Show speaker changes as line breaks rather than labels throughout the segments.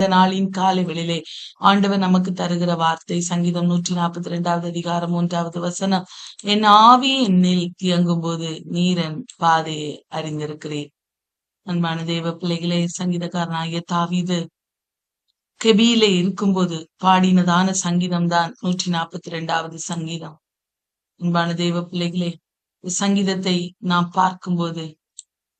இந்த நாளின் காலை வேளையிலே ஆண்டவர் நமக்கு தருகிற வார்த்தை சங்கீதம் 142 அதிகாரம் 1வது வசனம். என் ஆவி என்னில் தியங்கும் போது நீரன் பாதையை அறிந்திருக்கிறேன். அன்பான தேவ பிள்ளைகளே, சங்கீதக்காரனாகிய தாவீது கெபியிலே இருக்கும்போது பாடினதான சங்கீதம் தான் 142வது சங்கீதம். அன்பான தேவ பிள்ளைகளே, சங்கீதத்தை நாம் பார்க்கும்போது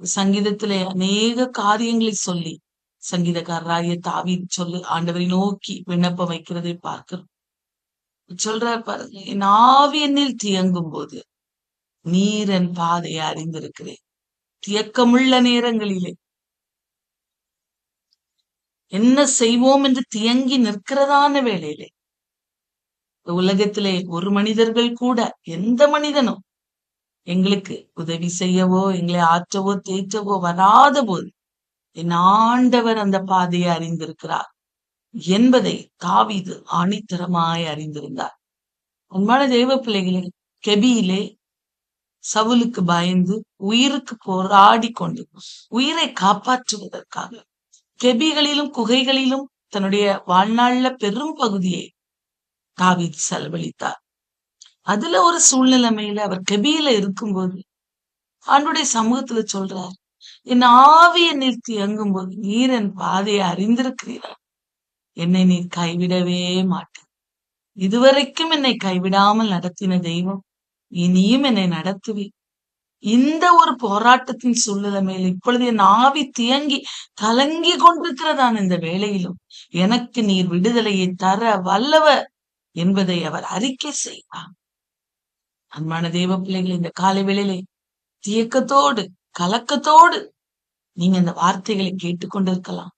சங்கீதத்திலே அநேக காரியங்களை சொல்லி சங்கீதக்காரராகிய தாவீது சொல்லு ஆண்டவரை நோக்கி விண்ணப்பம் வைக்கிறதை பார்க்கிறோம். சொல்றார் பாருங்க, என் ஆவி என்னில் தியங்கும் போது நீர் என் பாதையை அறிந்திருக்கிறேன். தியக்கமுள்ள நேரங்களிலே என்ன செய்வோம் என்று தியங்கி நிற்கிறதான வேளையிலே உலகத்திலே ஒரு மனிதர்கள் கூட எந்த மனிதனும் எங்களுக்கு உதவி செய்யவோ எங்களை ஆற்றவோ தேற்றவோ வராத போது என் ஆண்டவர் அந்த பாதையை அறிந்திருக்கிறார் என்பதை தாவீது ஆணித்தரமாய் அறிந்திருந்தார். அன்பான தேவ பிள்ளைகளே, கெபியிலே சவுலுக்கு பயந்து உயிருக்கு போராடி கொண்டு உயிரை காப்பாற்றுவதற்காக கெபிகளிலும் குகைகளிலும் தன்னுடைய வாழ்நாள்ல பெரும் பகுதியை தாவீது செலவழித்தார். அதுல ஒரு சூழ்நிலைமையில அவர் கெபியில இருக்கும்போது ஆண்டுடைய சமூகத்துல சொல்றார், என் ஆவி என்னில் தியங்கும் போது நீர் என் பாதையை அறிந்திருக்கிறீரா, என்னை நீர் கைவிடவே மாட்டேன். இதுவரைக்கும் என்னை கைவிடாமல் நடத்தின தெய்வம் இனியும் என்னை நடத்துவி. இந்த ஒரு போராட்டத்தின் சூழ்நிலைமையில் இப்பொழுது என் ஆவி தியங்கி கலங்கி கொண்டிருக்கிறதான இந்த வேளையிலும் எனக்கு நீர் விடுதலையை தர வல்லவர் என்பதை அவர் அறிக்கை செய்வார். அன்பான தேவ பிள்ளைகள், இந்த காலை வேளையிலே தியக்கத்தோடு கலக்கத்தோடு நீங்க இந்த வார்த்தைகளை கேட்டுக்கொண்டிருக்கலாம்.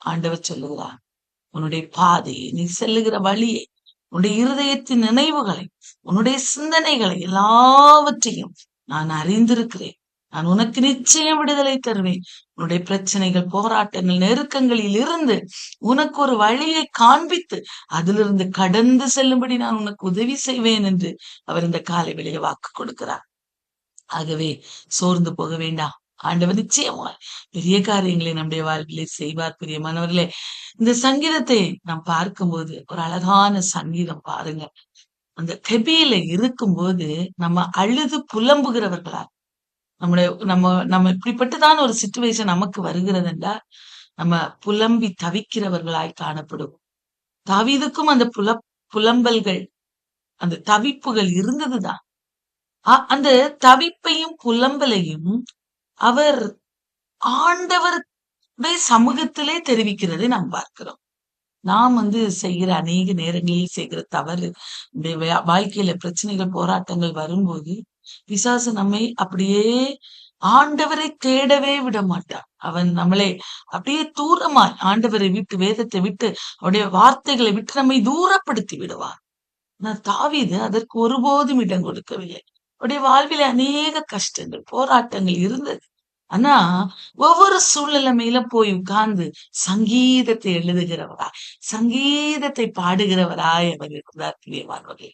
ஆண்டவர் சொல்லுகிறார், உன்னுடைய பாதையை, நீ செல்லுகிற வழியை, உன்னுடைய இருதயத்தின் நினைவுகளை, உன்னுடைய சிந்தனைகளை எல்லாவற்றையும் நான் அறிந்திருக்கிறேன். நான் உனக்கு நிச்சயம் விடுதலை தருவேன். உன்னுடைய பிரச்சனைகள், போராட்டங்கள், நெருக்கங்களில் இருந்து உனக்கு ஒரு வழியை காண்பித்து அதிலிருந்து கடந்து செல்லும்படி நான் உனக்கு உதவி செய்வேன் என்று அவர் இந்த காலை வேளையிலே வாக்கு கொடுக்கிறார். ஆகவே சோர்ந்து போக வேண்டாம். ஆண்டவர் நிச்சயமாய் பெரிய காரியங்களை நம்முடைய வாழ்விலே செய்வார். பிரியமானவர்களே, இந்த சங்கீதத்தை நாம் பார்க்கும்போது ஒரு அழகான சங்கீதம் பாருங்க. அந்த கெபியில இருக்கும்போது நம்ம அழுது புலம்புகிறவர்களா, நம்ம இப்படிப்பட்டதான ஒரு சிச்சுவேஷன் நமக்கு வருகிறது என்றால் நம்ம புலம்பி தவிக்கிறவர்களாய் காணப்படும். தாவீதுக்கும் அந்த புலம்பல்கள், அந்த தவிப்புகள் இருந்ததுதான். அந்த தவிப்பையும் புலம்பலையும் அவர் ஆண்டவருடைய சமூகத்திலே தெரிவிக்கிறதை நாம் பார்க்கிறோம். நாம் செய்கிற அநேக நேரங்களில் செய்கிற தவறு, வாழ்க்கையில பிரச்சனைகள், போராட்டங்கள் வரும்போது பிசாசு நம்மை அப்படியே ஆண்டவரை தேடவே விட மாட்டான். அவன் நம்மளை அப்படியே தூரமாய் ஆண்டவரை விட்டு, வேதத்தை விட்டு, அவருடைய வார்த்தைகளை விட்டு நம்மை தூரப்படுத்தி விடுவான். தாவீது அதற்கு ஒருபோதும் இடம் கொடுக்கவில்லை. அவருடைய வாழ்வில அநேக கஷ்டங்கள், போராட்டங்கள் இருந்தது. ஆனா ஒவ்வொரு சூழ்நிலைமையில போய் உட்கார்ந்து சங்கீதத்தை எழுதுகிறவராய், சங்கீதத்தை பாடுகிறவராய் அவர் இருந்தார். பிரியமானவர்களே,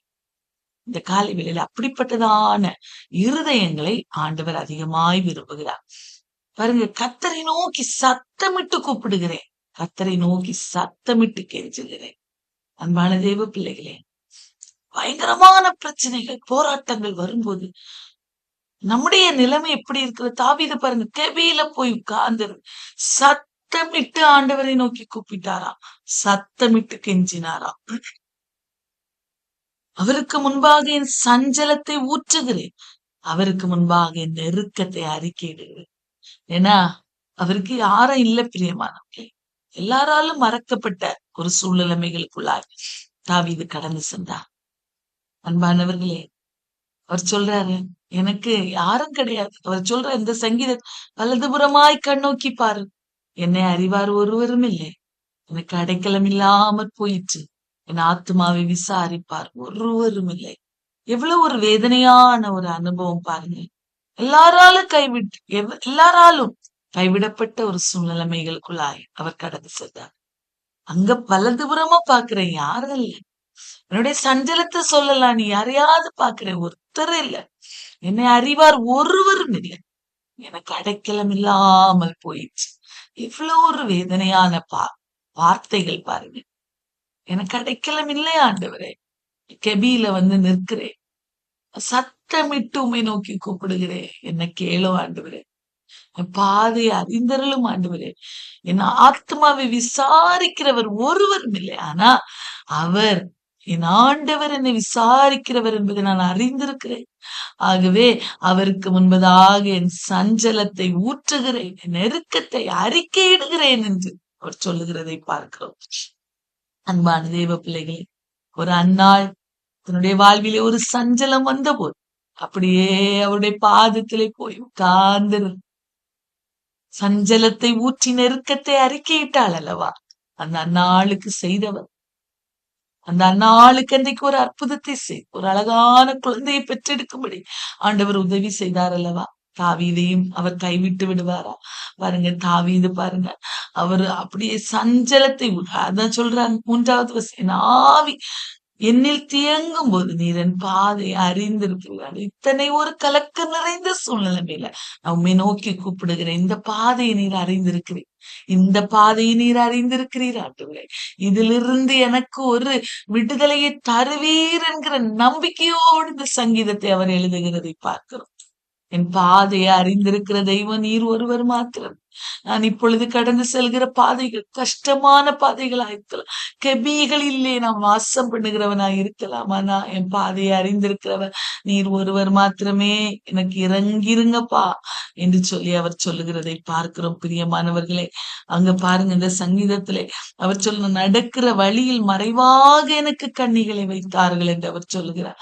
இந்த காலை வேளையில அப்படிப்பட்டதான இருதயங்களை ஆண்டவர் அதிகமாய் விரும்புகிறார். பாருங்க, கர்த்தரை நோக்கி சத்தமிட்டு கூப்பிடுகிறேன், கர்த்தரை நோக்கி சத்தமிட்டு கெஞ்சுகிறேன். அன்பான தேவ பிள்ளைகளே, பயங்கரமான பிரச்சனைகள், போராட்டங்கள் வரும்போது நம்முடைய நிலைமை எப்படி இருக்கிற? தாவீது பாருங்க, கெபியில போய் உட்கார்ந்து சத்தமிட்டு ஆண்டவரை நோக்கி கூப்பிட்டாராம், சத்தமிட்டு கெஞ்சினாராம். அவருக்கு முன்பாக என் சஞ்சலத்தை ஊற்றுகிறேன், அவருக்கு முன்பாக என் நெருக்கத்தை அறிக்கையிடுகிறேன். ஏன்னா அவருக்கு யாரும் இல்ல. பிரியமானவர்களே, எல்லாராலும் மறக்கப்பட்ட ஒரு சூழ்நிலைமைகளுக்குள்ளாய் தாவீது கடந்து சென்றார். அன்பானவர்களே, அவர் சொல்றாரு, எனக்கு யாரும் கிடையாது. அவர் சொல்ற இந்த சங்கீத, வலதுபுறமாய் கண்ணோக்கி பாரு, என்னை அறிவார் ஒருவரும் இல்லை, எனக்கு அடைக்கலம் இல்லாமற் போயிற்று, என் ஆத்மாவை விசாரிப்பார் ஒருவரும் இல்லை. எவ்வளவு ஒரு வேதனையான ஒரு அனுபவம் பாருங்க. எல்லாராலும் கைவிடப்பட்ட ஒரு சூழ்நிலைமைகளுக்குள்ளாய் அவர் கடந்து சென்றார். அங்க வலதுபுறமா பாக்குறேன், யாரும் இல்லை. என்னுடைய சஞ்சலத்தை சொல்லலாம், நீ யாரையாவது பாக்குறேன், ஒருத்தர் இல்ல. என்னை அறிவார் ஒருவரும் இல்லை, எனக்கு அடைக்கலம் இல்லாமல் போயிடுச்சு. இவ்வளவு ஒரு வேதனையான வார்த்தைகள் பாருங்க. எனக்கு அடைக்கலம் இல்லை ஆண்டவரே. கெபியில நிற்கிறேன். சத்தமிட்டு உம்மை நோக்கி கூப்பிடுகிறேன். என்ன கேளும் ஆண்டவரே. என் பாதையை அறிந்தருளும் ஆண்டவரே. என் ஆத்மாவை விசாரிக்கிறவர் ஒருவரும் இல்லை. ஆனா அவர் என் ஆண்டவர் என்னை விசாரிக்கிறவர் என்பதை நான் அறிந்திருக்கிறேன். ஆகவே அவருக்கு முன்பதாக என் சஞ்சலத்தை ஊற்றுகிறேன், என் நெருக்கத்தை அறிக்கையிடுகிறேன் என்று அவர் சொல்லுகிறதை பார்க்கிறோம். அன்பான தேவ பிள்ளைகளே, ஒரு அன்னாள் தன்னுடைய வாழ்விலே ஒரு சஞ்சலம் வந்தபோது அப்படியே அவருடைய பாதத்திலே போய் உட்கார்ந்து சஞ்சலத்தை ஊற்றி நெருக்கத்தை அறிக்கையிட்டாள் அல்லவா? அந்த அந்நாளுக்கு செய்தவர், அந்த அந்நாளுக்கு அன்றைக்கு ஒரு அற்புதத்தை ஒரு அழகான குழந்தையை பெற்றெடுக்கும்படி ஆண்டவர் உதவி செய்தார் அல்லவா? தாவீதையும் அவர் கைவிட்டு விடுவாரா? பாருங்க, தாவீது பாருங்க, அவர் அப்படியே சஞ்சலத்தை அதான் சொல்றாங்க 3வது வசனம், ஆவி என்னில் தியங்கும் போது நீர் என் பாதை அறிந்திருக்கிறார். இத்தனை ஒரு கலக்கம் நிறைந்த சூழ்நிலைமையில நான் உண்மை நோக்கி கூப்பிடுகிறேன். இந்த பாதையை நீர் அறிந்திருக்கிறீர், இந்த பாதையை நீர் அறிந்திருக்கிறீர் ஆண்டவரே. இதிலிருந்து எனக்கு ஒரு விடுதலையை தருவீர் என்கிற நம்பிக்கையோடு இந்த சங்கீதத்தை அவர் எழுதுகிறதை பார்க்கிறோம். என் பாதையை அறிந்திருக்கிற தெய்வம் நீர் ஒருவர் மாத்திரம். நான் இப்பொழுது கடந்து செல்கிற பாதைகள் கஷ்டமான பாதைகளா இருக்கலாம், கெபிகளிலே நாம் வாசம் பண்ணுகிறவனா இருக்கலாம். ஆனா என் பாதையை அறிந்திருக்கிறவர் நீர் ஒருவர் மாத்திரமே. எனக்கு இறங்கிருங்கப்பா என்று சொல்லி அவர் சொல்லுகிறதை பார்க்கிறோம். பிரியமானவர்களே, அங்க பாருங்க, இந்த சங்கீதத்திலே அவர் சொல்ல, நடக்கிற வழியில் மறைவாக எனக்கு கண்ணிகளை வைத்தார்கள் என்று அவர் சொல்லுகிறார்.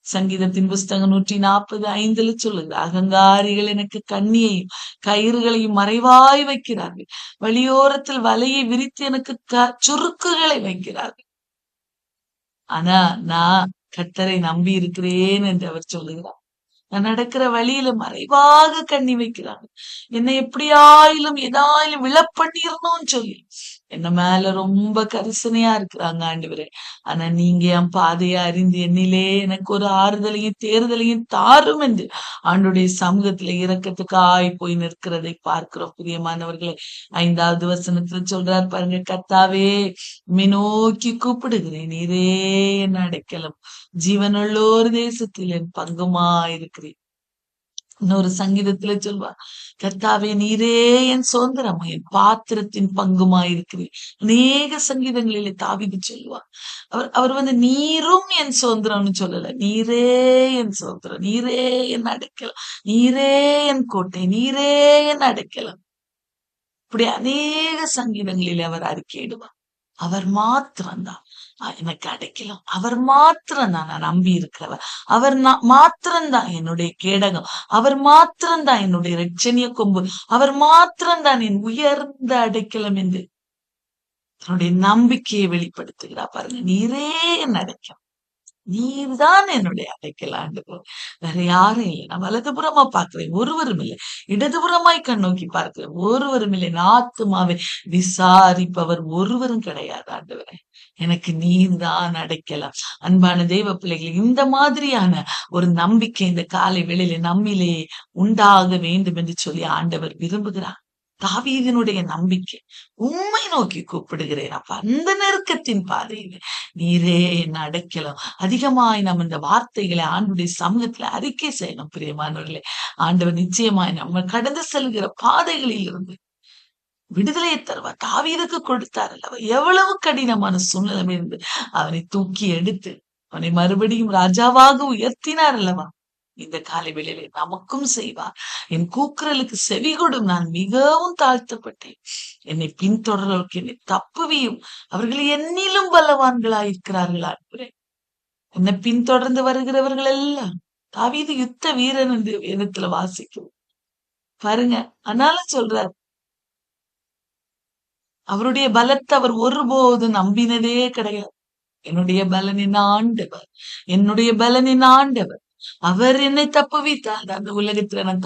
சங்கீதத்தின் புஸ்தகம் 145 சொல்லுது, அகங்காரிகள் எனக்கு கண்ணியையும் கயிறுகளையும் மறைவாய் வைக்கிறார்கள், வழியோரத்தில் வலையை விரித்து எனக்கு சுருக்குகளை வைக்கிறார்கள். ஆனா நான் கர்த்தரை நம்பி இருக்கிறேன் என்று அவர் சொல்லுகிறார். நான் நடக்கிற வழியில மறைவாக கண்ணி வைக்கிறாங்க, என்னை எப்படியாயிலும் ஏதாயிலும் விழப்பண்ணிடணும்னு சொல்லி என்ன மேல ரொம்ப கரிசனையா இருக்கிறாங்க ஆண்டவரே. ஆனா நீங்க என் பாதையை அறிந்து என்னிலே எனக்கு ஒரு ஆறுதலையும் தேர்தலையும் தாரும் என்று ஆண்டுடைய சமூகத்துல இரக்கத்துக்காய் போய் நிற்கிறதை பார்க்கிறோம். பிரியமானவர்களே, 5வது வசனத்துல சொல்றார் பாருங்க, கர்த்தாவே உம்மை நோக்கி கூப்பிடுகிறேன், நீரே என் அடைக்கலம், ஜீவனுள்ளோர் தேசத்தில் என் பங்குமா இருக்கிறேன். இன்னொரு சங்கீதத்துல சொல்வா, கர்த்தாவே நீரே என் சுதந்திரம், என் பாத்திரத்தின் பங்குமாயிருக்கிறேன். அநேக சங்கீதங்களிலே தாவீது சொல்லுவா, அவர் நீரும் என் சுதந்திரம்னு சொல்லல, நீரே என் சுதந்திரம், நீரே என் அடைக்கலம், நீரே என் கோட்டை, நீரே என் அடைக்கலம். இப்படி அநேக சங்கீதங்களிலே அவர் அறிக்கையிடுவார். அவர் மாத்திரம்தான் எனக்கு அடைக்கலாம், அவர் மாத்திரம்தான் நான் நம்பி இருக்கிறவர், அவர் மாத்திரம்தான் என்னுடைய கேடகம், அவர் மாத்திரம்தான் என்னுடைய இரட்சணிய கொம்பு, அவர் மாத்திரம்தான் என் உயர்ந்த அடைக்கலம் என்று தன்னுடைய நம்பிக்கையை வெளிப்படுத்துகிறார். பாருங்க, நீரே என் அடைக்கலம், நீர்தான் என்னுடைய அடைக்கலம் ஆண்டவர், வேற யாரும் இல்லை. நான் வலதுபுறமா பார்க்கிறேன், ஒருவரும் இல்லை, இடதுபுறமாய் கண் நோக்கி பார்க்கிறேன், ஒருவரும் இல்லை. ஆத்துமாவை விசாரிப்பவர் ஒருவரும் கிடையாது ஆண்டவரே, எனக்கு நீர்தான் அடைக்கலாம். அன்பான தெய்வ பிள்ளைகள், இந்த மாதிரியான ஒரு நம்பிக்கை இந்த காலை வேளையில நம்மிலே உண்டாக வேண்டும் என்று சொல்லி ஆண்டவர் விரும்புகிறார். தாவீதினுடைய நம்பிக்கை, உம்மை நோக்கி கூப்பிடுகிறேன் அப்ப, அந்த நெருக்கத்தின் பாதையில நீரே என்ன அடைக்கலாம். அதிகமாய் நம்ம இந்த வார்த்தைகளை ஆண்டுடைய சமூகத்துல அறிக்கை செய்யணும். பிரியமானவர்களே, ஆண்டவர் நிச்சயமாய் நம்ம கடந்து செல்கிற பாதைகளில் இருந்து விடுதலையை தருவார். தாவீதுக்கு கொடுத்தார் அல்லவா, எவ்வளவு கடினமான சூழ்நிலை இருந்து அவனை தூக்கி எடுத்து அவனை மறுபடியும் ராஜாவாக உயர்த்தினார் அல்லவா. இந்த காலை வேளையிலே நமக்கும் செய்வார். என் கூக்குரலுக்கு செவி கொடும், நான் மிகவும் தாழ்த்தப்பட்டேன், என்னை பின்தொடர்வதற்கு என்னை தப்புவியும், அவர்கள் என்னிலும் பலவான்களாயிருக்கிறார்கள் ஆண்டவரே. என்னை பின்தொடர்ந்து வருகிறவர்கள் எல்லாம், தாவீது யுத்த வீரன் என்று வேதத்துல வாசிக்கும் பாருங்க. அதனால சொல்றார், அவருடைய பலத்தை அவர் ஒருபோது நம்பினதே கிடையாது. என்னுடைய பலனின் ஆண்டவர், என்னுடைய பலனின் ஆண்டவர், அவர் என்னை தப்புவித்தார். அந்த உலகத்துல நான்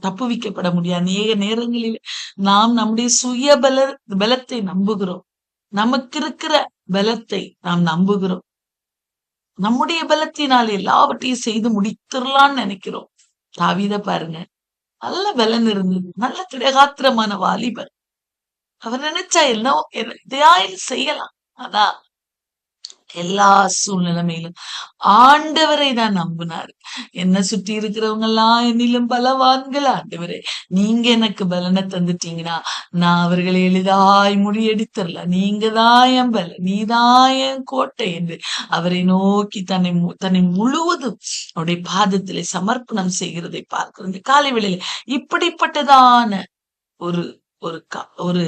தப்புவிக்கப்பட முடியாது. அநேக நேரங்களில் நாம் நம்முடைய சுய பலத்தை நம்புகிறோம், நமக்கு இருக்கிற பலத்தை நாம் நம்புகிறோம், நம்முடைய பலத்தினால் எல்லாவற்றையும் செய்து முடித்திடலாம்னு நினைக்கிறோம். தாவீத பாருங்க, நல்ல பலன் இருந்தது, நல்ல திடகாத்திரமான வாலிபர். அவர் நினைச்சா என்ன எதையாயிலும் செய்யலாம். ஆனா எல்லா சூழ்நிலைமையிலும் ஆண்டவரை தான் நம்பினாரு. என்ன சுற்றி இருக்கிறவங்க எல்லாம் என்னிலும் பலவான்கள் ஆண்டவரே. நீங்க எனக்கு பலனை தந்துட்டீங்கன்னா நான் அவர்களை எளிதாய் முறியடித்தரலாம். நீங்க தான் என் பலன், நீதான் என் கோட்டை என்று அவரை நோக்கி தன்னை முழுவதும் அவருடைய பாதத்திலே சமர்ப்பணம் செய்கிறதை பார்க்கிறோம். இந்த காலை வேளையில இப்படிப்பட்டதான ஒரு ஒரு ஒரு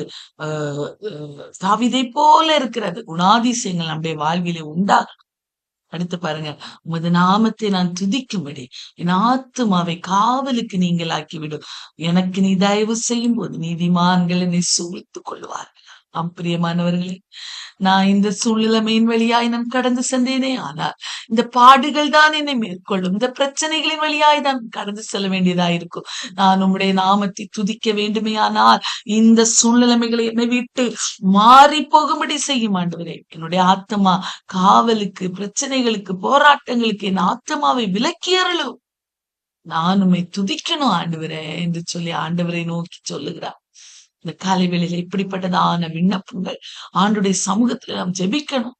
தாவீதை போல இருக்கிற அந்த குணாதிசயங்கள் நம்முடைய வாழ்விலே உண்டாகணும். அடுத்து பாருங்க, உமது நாமத்தை நான் துதிக்கும்படி என் ஆத்துமாவை காவலுக்கு நீங்களாக்கி விடும். எனக்கு நீ தயவு செய்யும் போது நீதிமான்கள் என்னை சூழ்த்துக் கொள்வார். பிரியமானவர்களே, நான் இந்த சூழ்நிலைமையின் வழியாய் நான் கடந்து சென்றேனே, ஆனால் இந்த பாடுகள் தான் என்னை மேற்கொள்ளும். இந்த பிரச்சனைகளின் வழியாய் நான் கடந்து செல்ல வேண்டியதா இருக்கும். நான் உம்முடைய நாமத்தை துதிக்க வேண்டுமே, ஆனால் இந்த சூழ்நிலைமைகளை என்னை விட்டு மாறி போகும்படி செய்யும் ஆண்டவரே. என்னுடைய ஆத்மா காவலுக்கு, பிரச்சனைகளுக்கு, போராட்டங்களுக்கு என் ஆத்மாவை விலக்கி அருளும். நான் உம்மை துதிக்கணும் ஆண்டவரே என்று சொல்லி ஆண்டவரை நோக்கி சொல்லுகிறார். இந்த காலை வேளையில இப்படிப்பட்டதான விண்ணப்பங்கள் ஆண்டுடைய சமூகத்துல நாம் ஜெபிக்கணும்.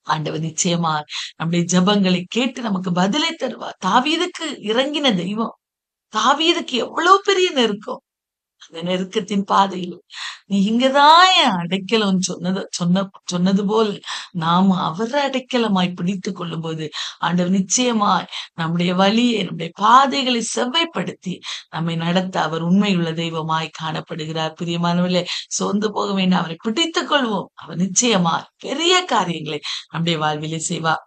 ஆண்டவர் நிச்சயமா நம்முடைய ஜெபங்களை கேட்டு நமக்கு பதிலை தருவார். தாவீதுக்கு இறங்கின தெய்வம், தாவீதுக்கு எவ்வளவு பெரிய நெருக்கம். அந்த நெருக்கத்தின் பாதையில் நீ இங்கதான் என் அடைக்கலம் சொன்னது போல் நாம அவரை அடைக்கலமாய் பிடித்துக் கொள்ளும் போது ஆண்டவர் நிச்சயமாய் நம்முடைய வழியை, நம்முடைய பாதைகளை செவ்வைப்படுத்தி நம்மை நடத்த அவர் உண்மையுள்ள தெய்வமாய் காணப்படுகிறார். பிரியமானவர்களே, சோர்ந்து போக வேண்டாம், அவரை பிடித்துக் கொள்வோம். அவர் நிச்சயமாய் பெரிய காரியங்களை நம்முடைய வாழ்விலே செய்வார்.